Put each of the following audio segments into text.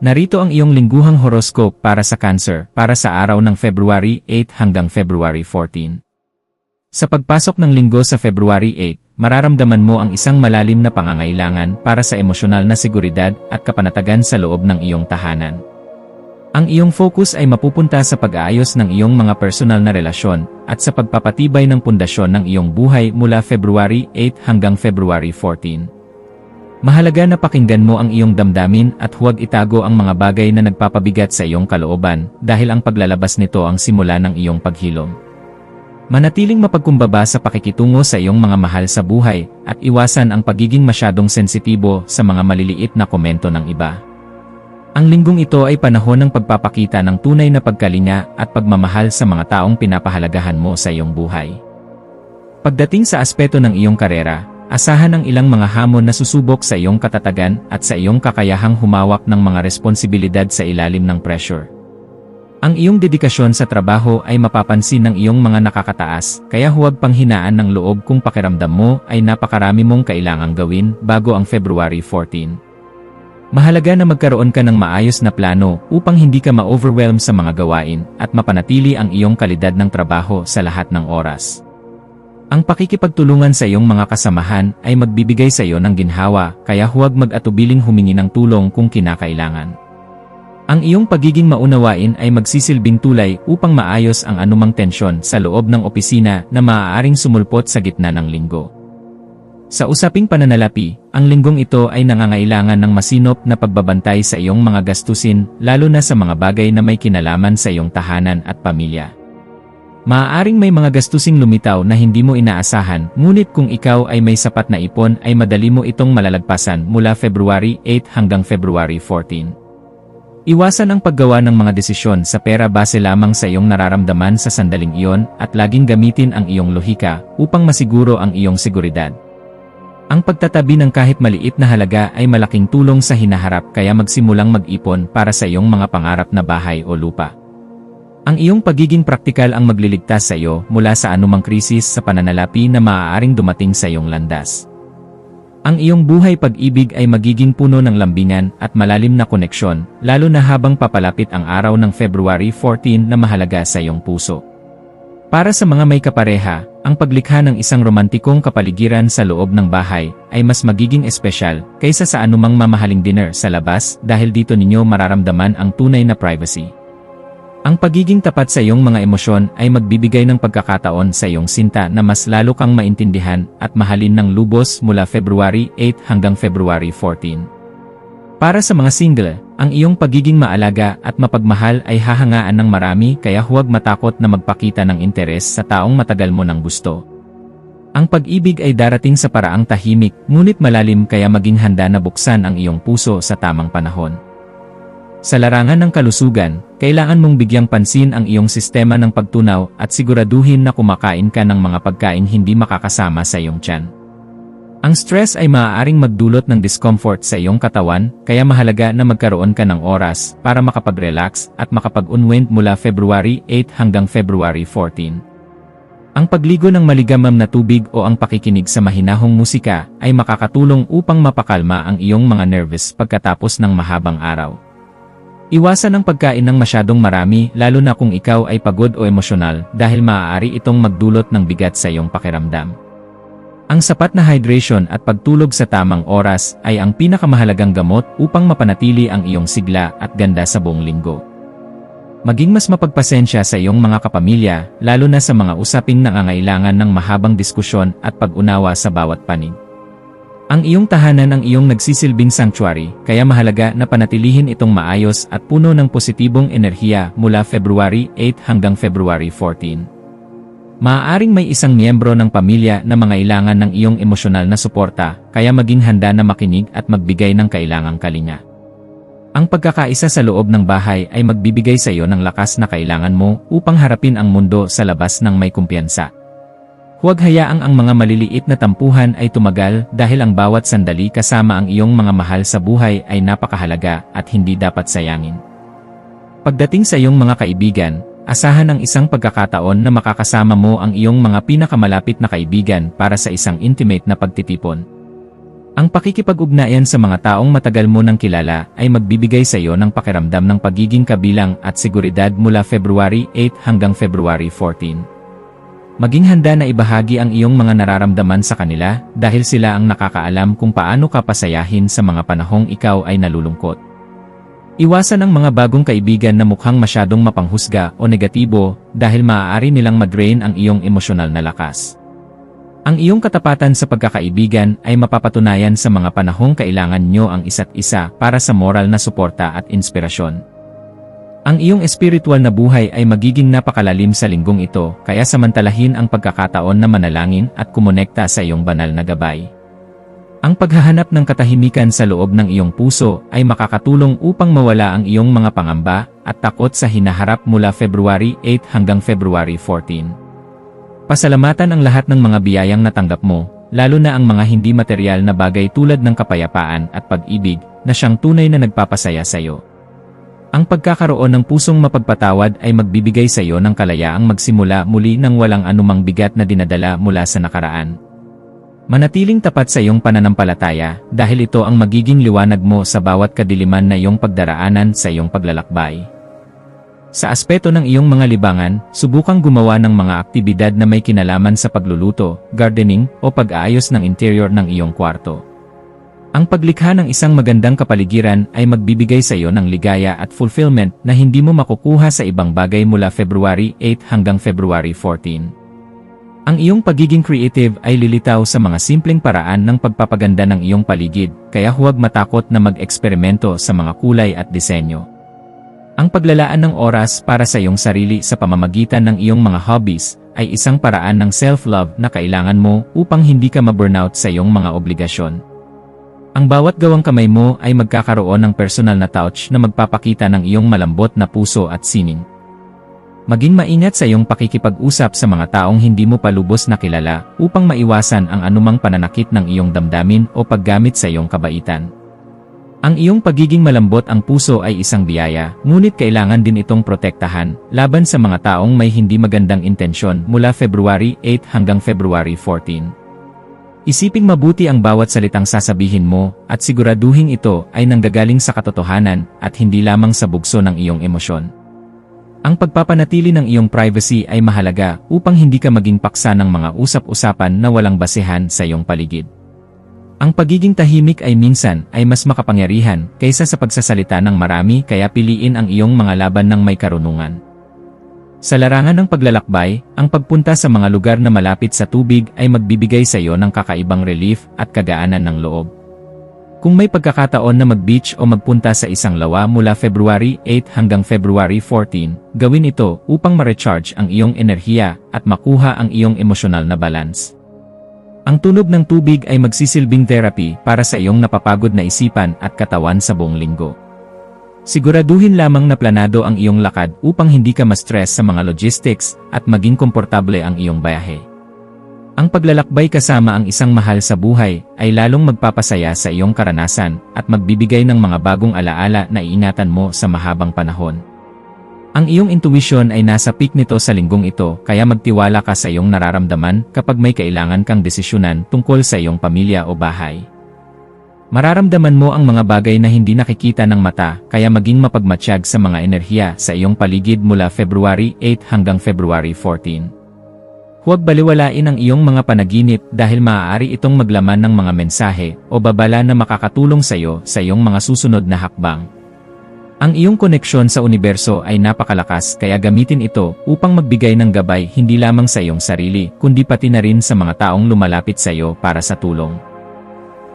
Narito ang iyong lingguhang horoscope para sa Cancer para sa araw ng February 8 hanggang February 14. Sa pagpasok ng linggo sa February 8, mararamdaman mo ang isang malalim na pangangailangan para sa emosyonal na seguridad at kapanatagan sa loob ng iyong tahanan. Ang iyong focus ay mapupunta sa pag-aayos ng iyong mga personal na relasyon at sa pagpapatibay ng pundasyon ng iyong buhay mula February 8 hanggang February 14. Mahalaga na pakinggan mo ang iyong damdamin at huwag itago ang mga bagay na nagpapabigat sa iyong kalooban dahil ang paglalabas nito ang simula ng iyong paghilom. Manatiling mapagkumbaba sa pakikitungo sa iyong mga mahal sa buhay at iwasan ang pagiging masyadong sensitibo sa mga maliliit na komento ng iba. Ang linggong ito ay panahon ng pagpapakita ng tunay na pagkalinga at pagmamahal sa mga taong pinapahalagahan mo sa iyong buhay. Pagdating sa aspeto ng iyong karera, asahan ang ilang mga hamon na susubok sa iyong katatagan at sa iyong kakayahang humawak ng mga responsibilidad sa ilalim ng pressure. Ang iyong dedikasyon sa trabaho ay mapapansin ng iyong mga nakakataas, kaya huwag panghinaan ng loob kung pakiramdam mo ay napakarami mong kailangang gawin bago ang February 14. Mahalaga na magkaroon ka ng maayos na plano upang hindi ka ma-overwhelm sa mga gawain at mapanatili ang iyong kalidad ng trabaho sa lahat ng oras. Ang pakikipagtulungan sa iyong mga kasamahan ay magbibigay sa iyo ng ginhawa, kaya huwag mag-atubiling humingi ng tulong kung kinakailangan. Ang iyong pagiging maunawain ay magsisilbing tulay upang maayos ang anumang tensyon sa loob ng opisina na maaaring sumulpot sa gitna ng linggo. Sa usaping pananalapi, ang linggong ito ay nangangailangan ng masinop na pagbabantay sa iyong mga gastusin, lalo na sa mga bagay na may kinalaman sa iyong tahanan at pamilya. Maaaring may mga gastusing lumitaw na hindi mo inaasahan, ngunit kung ikaw ay may sapat na ipon ay madali mo itong malalagpasan mula February 8 hanggang February 14. Iwasan ang paggawa ng mga desisyon sa pera base lamang sa iyong nararamdaman sa sandaling iyon at laging gamitin ang iyong lohika upang masiguro ang iyong seguridad. Ang pagtatabi ng kahit maliit na halaga ay malaking tulong sa hinaharap, kaya magsimulang mag-ipon para sa iyong mga pangarap na bahay o lupa. Ang iyong pagiging praktikal ang magliligtas sa iyo mula sa anumang krisis sa pananalapi na maaaring dumating sa iyong landas. Ang iyong buhay pag-ibig ay magiging puno ng lambingan at malalim na koneksyon, lalo na habang papalapit ang araw ng February 14 na mahalaga sa iyong puso. Para sa mga may kapareha, ang paglikha ng isang romantikong kapaligiran sa loob ng bahay ay mas magiging espesyal kaysa sa anumang mamahaling dinner sa labas, dahil dito ninyo mararamdaman ang tunay na privacy. Ang pagiging tapat sa iyong mga emosyon ay magbibigay ng pagkakataon sa iyong sinta na mas lalo kang maintindihan at mahalin ng lubos mula February 8 hanggang February 14. Para sa mga single, ang iyong pagiging maalaga at mapagmahal ay hahangaan ng marami, kaya huwag matakot na magpakita ng interes sa taong matagal mo nang gusto. Ang pag-ibig ay darating sa paraang tahimik, ngunit malalim, kaya maging handa na buksan ang iyong puso sa tamang panahon. Sa larangan ng kalusugan, kailangan mong bigyang pansin ang iyong sistema ng pagtunaw at siguraduhin na kumakain ka ng mga pagkain hindi makakasama sa iyong tiyan. Ang stress ay maaaring magdulot ng discomfort sa iyong katawan, kaya mahalaga na magkaroon ka ng oras para makapag-relax at makapag-unwind mula February 8 hanggang February 14. Ang pagligo ng maligamam na tubig o ang pakikinig sa mahinahong musika ay makakatulong upang mapakalma ang iyong mga nervous pagkatapos ng mahabang araw. Iwasan ang pagkain ng masyadong marami, lalo na kung ikaw ay pagod o emosyonal, dahil maaari itong magdulot ng bigat sa iyong pakiramdam. Ang sapat na hydration at pagtulog sa tamang oras ay ang pinakamahalagang gamot upang mapanatili ang iyong sigla at ganda sa buong linggo. Maging mas mapagpasensya sa iyong mga kapamilya, lalo na sa mga usaping nangangailangan ng mahabang diskusyon at pag-unawa sa bawat panig. Ang iyong tahanan ang iyong nagsisilbing sanctuary, kaya mahalaga na panatilihin itong maayos at puno ng positibong enerhiya mula February 8 hanggang February 14. Maaaring may isang miyembro ng pamilya na mangailangan ng iyong emosyonal na suporta, kaya maging handa na makinig at magbigay ng kailangang kalinga. Ang pagkakaisa sa loob ng bahay ay magbibigay sa iyo ng lakas na kailangan mo upang harapin ang mundo sa labas ng may kumpiyansa. Huwag hayaang ang mga maliliit na tampuhan ay tumagal, dahil ang bawat sandali kasama ang iyong mga mahal sa buhay ay napakahalaga at hindi dapat sayangin. Pagdating sa iyong mga kaibigan, asahan ang isang pagkakataon na makakasama mo ang iyong mga pinakamalapit na kaibigan para sa isang intimate na pagtitipon. Ang pakikipag-ugnayan sa mga taong matagal mo nang kilala ay magbibigay sa iyo ng pakiramdam ng pagiging kabilang at seguridad mula February 8 hanggang February 14. Maging handa na ibahagi ang iyong mga nararamdaman sa kanila dahil sila ang nakakaalam kung paano ka pasayahin sa mga panahong ikaw ay nalulungkot. Iwasan ang mga bagong kaibigan na mukhang masyadong mapanghusga o negatibo dahil maaari nilang mag-drain ang iyong emosyonal na lakas. Ang iyong katapatan sa pagkakaibigan ay mapapatunayan sa mga panahong kailangan nyo ang isa't isa para sa moral na suporta at inspirasyon. Ang iyong espiritual na buhay ay magiging napakalalim sa linggong ito kaya samantalahin ang pagkakataon na manalangin at kumonekta sa iyong banal na gabay. Ang paghahanap ng katahimikan sa loob ng iyong puso ay makakatulong upang mawala ang iyong mga pangamba at takot sa hinaharap mula February 8 hanggang February 14. Pasalamatan ang lahat ng mga biyayang natanggap mo, lalo na ang mga hindi material na bagay tulad ng kapayapaan at pag-ibig na siyang tunay na nagpapasaya sa iyo. Ang pagkakaroon ng pusong mapagpatawad ay magbibigay sa iyo ng kalayaang magsimula muli ng walang anumang bigat na dinadala mula sa nakaraan. Manatiling tapat sa iyong pananampalataya dahil ito ang magiging liwanag mo sa bawat kadiliman na iyong pagdaraanan sa iyong paglalakbay. Sa aspeto ng iyong mga libangan, subukang gumawa ng mga aktibidad na may kinalaman sa pagluluto, gardening, o pag-aayos ng interior ng iyong kwarto. Ang paglikha ng isang magandang kapaligiran ay magbibigay sa iyo ng ligaya at fulfillment na hindi mo makukuha sa ibang bagay mula February 8 hanggang February 14. Ang iyong pagiging creative ay lilitaw sa mga simpleng paraan ng pagpapaganda ng iyong paligid, kaya huwag matakot na mag-eksperimento sa mga kulay at disenyo. Ang paglalaan ng oras para sa iyong sarili sa pamamagitan ng iyong mga hobbies ay isang paraan ng self-love na kailangan mo upang hindi ka ma-burnout sa iyong mga obligasyon. Ang bawat gawang kamay mo ay magkakaroon ng personal na touch na magpapakita ng iyong malambot na puso at sining. Maging maingat sa iyong pakikipag-usap sa mga taong hindi mo pa lubos na kilala upang maiwasan ang anumang pananakit ng iyong damdamin o paggamit sa iyong kabaitan. Ang iyong pagiging malambot ang puso ay isang biyaya, ngunit kailangan din itong protektahan laban sa mga taong may hindi magandang intensyon mula February 8 hanggang February 14. Isiping mabuti ang bawat salitang sasabihin mo at siguraduhin ito ay nanggagaling sa katotohanan at hindi lamang sa bugso ng iyong emosyon. Ang pagpapanatili ng iyong privacy ay mahalaga upang hindi ka maging paksa ng mga usap-usapan na walang basehan sa iyong paligid. Ang pagiging tahimik ay minsan ay mas makapangyarihan kaysa sa pagsasalita ng marami kaya piliin ang iyong mga laban ng may karunungan. Sa larangan ng paglalakbay, ang pagpunta sa mga lugar na malapit sa tubig ay magbibigay sa iyo ng kakaibang relief at kagaanan ng loob. Kung may pagkakataon na mag-beach o magpunta sa isang lawa mula February 8 hanggang February 14, gawin ito upang ma-recharge ang iyong enerhiya at makuha ang iyong emosyonal na balance. Ang tunog ng tubig ay magsisilbing therapy para sa iyong napapagod na isipan at katawan sa buong linggo. Siguraduhin lamang na planado ang iyong lakad upang hindi ka ma-stress sa mga logistics at maging komportable ang iyong bayahe. Ang paglalakbay kasama ang isang mahal sa buhay ay lalong magpapasaya sa iyong karanasan at magbibigay ng mga bagong alaala na iingatan mo sa mahabang panahon. Ang iyong intuition ay nasa peak nito sa linggong ito kaya magtiwala ka sa iyong nararamdaman kapag may kailangan kang desisyonan tungkol sa iyong pamilya o bahay. Mararamdaman mo ang mga bagay na hindi nakikita ng mata kaya maging mapagmatsyag sa mga enerhiya sa iyong paligid mula February 8 hanggang February 14. Huwag baliwalain ang iyong mga panaginip dahil maaari itong maglaman ng mga mensahe o babala na makakatulong sa iyo sa iyong mga susunod na hakbang. Ang iyong koneksyon sa universo ay napakalakas kaya gamitin ito upang magbigay ng gabay hindi lamang sa iyong sarili kundi pati na rin sa mga taong lumalapit sa iyo para sa tulong.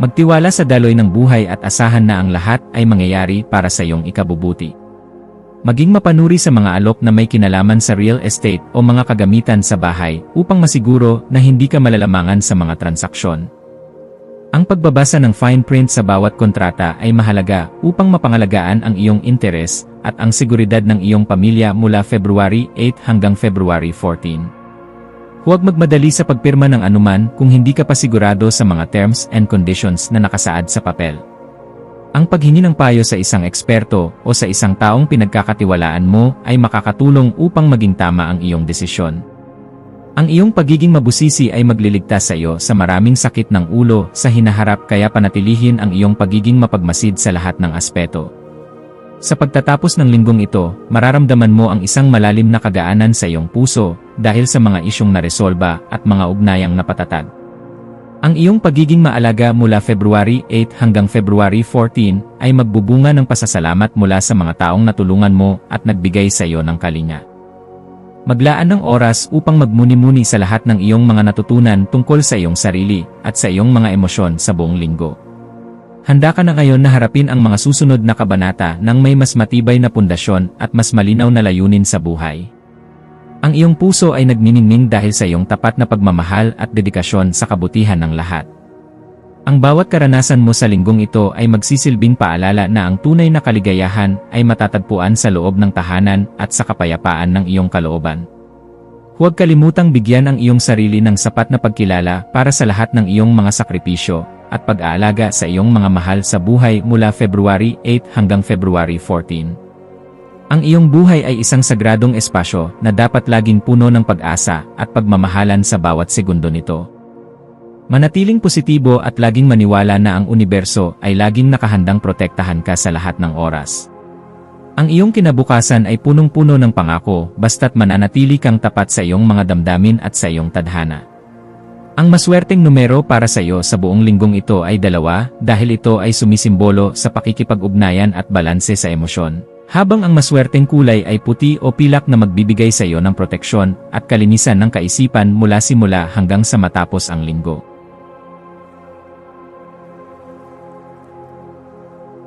Magtiwala sa daloy ng buhay at asahan na ang lahat ay mangyayari para sa iyong ikabubuti. Maging mapanuri sa mga alok na may kinalaman sa real estate o mga kagamitan sa bahay upang masiguro na hindi ka malalamangan sa mga transaksyon. Ang pagbabasa ng fine print sa bawat kontrata ay mahalaga upang mapangalagaan ang iyong interes at ang seguridad ng iyong pamilya mula February 8 hanggang February 14. Huwag magmadali sa pagpirma ng anuman kung hindi ka pa sigurado sa mga terms and conditions na nakasaad sa papel. Ang paghingi ng payo sa isang eksperto o sa isang taong pinagkakatiwalaan mo ay makakatulong upang maging tama ang iyong desisyon. Ang iyong pagiging mabusisi ay magliligtas sa iyo sa maraming sakit ng ulo sa hinaharap, kaya panatilihin ang iyong pagiging mapagmasid sa lahat ng aspeto. Sa pagtatapos ng linggong ito, mararamdaman mo ang isang malalim na kagaanan sa iyong puso dahil sa mga isyong naresolba at mga ugnayang napatatag. Ang iyong pagiging maalaga mula February 8 hanggang February 14 ay magbubunga ng pasasalamat mula sa mga taong natulungan mo at nagbigay sa iyo ng kalinga. Maglaan ng oras upang magmuni-muni sa lahat ng iyong mga natutunan tungkol sa iyong sarili at sa iyong mga emosyon sa buong linggo. Handa ka na ngayon na harapin ang mga susunod na kabanata ng may mas matibay na pundasyon at mas malinaw na layunin sa buhay. Ang iyong puso ay nagniningning dahil sa iyong tapat na pagmamahal at dedikasyon sa kabutihan ng lahat. Ang bawat karanasan mo sa linggong ito ay magsisilbing paalala na ang tunay na kaligayahan ay matatagpuan sa loob ng tahanan at sa kapayapaan ng iyong kalooban. Huwag kalimutang bigyan ang iyong sarili ng sapat na pagkilala para sa lahat ng iyong mga sakripisyo at pag-aalaga sa iyong mga mahal sa buhay mula February 8 hanggang February 14. Ang iyong buhay ay isang sagradong espasyo na dapat laging puno ng pag-asa at pagmamahalan sa bawat segundo nito. Manatiling positibo at laging maniwala na ang universo ay laging nakahandang protektahan ka sa lahat ng oras. Ang iyong kinabukasan ay punong-puno ng pangako basta't mananatili kang tapat sa iyong mga damdamin at sa iyong tadhana. Ang maswerteng numero para sa iyo sa buong linggong ito ay 2 dahil ito ay sumisimbolo sa pakikipag-ugnayan at balanse sa emosyon. Habang ang maswerteng kulay ay puti o pilak na magbibigay sa iyo ng proteksyon at kalinisan ng kaisipan mula simula hanggang sa matapos ang linggo.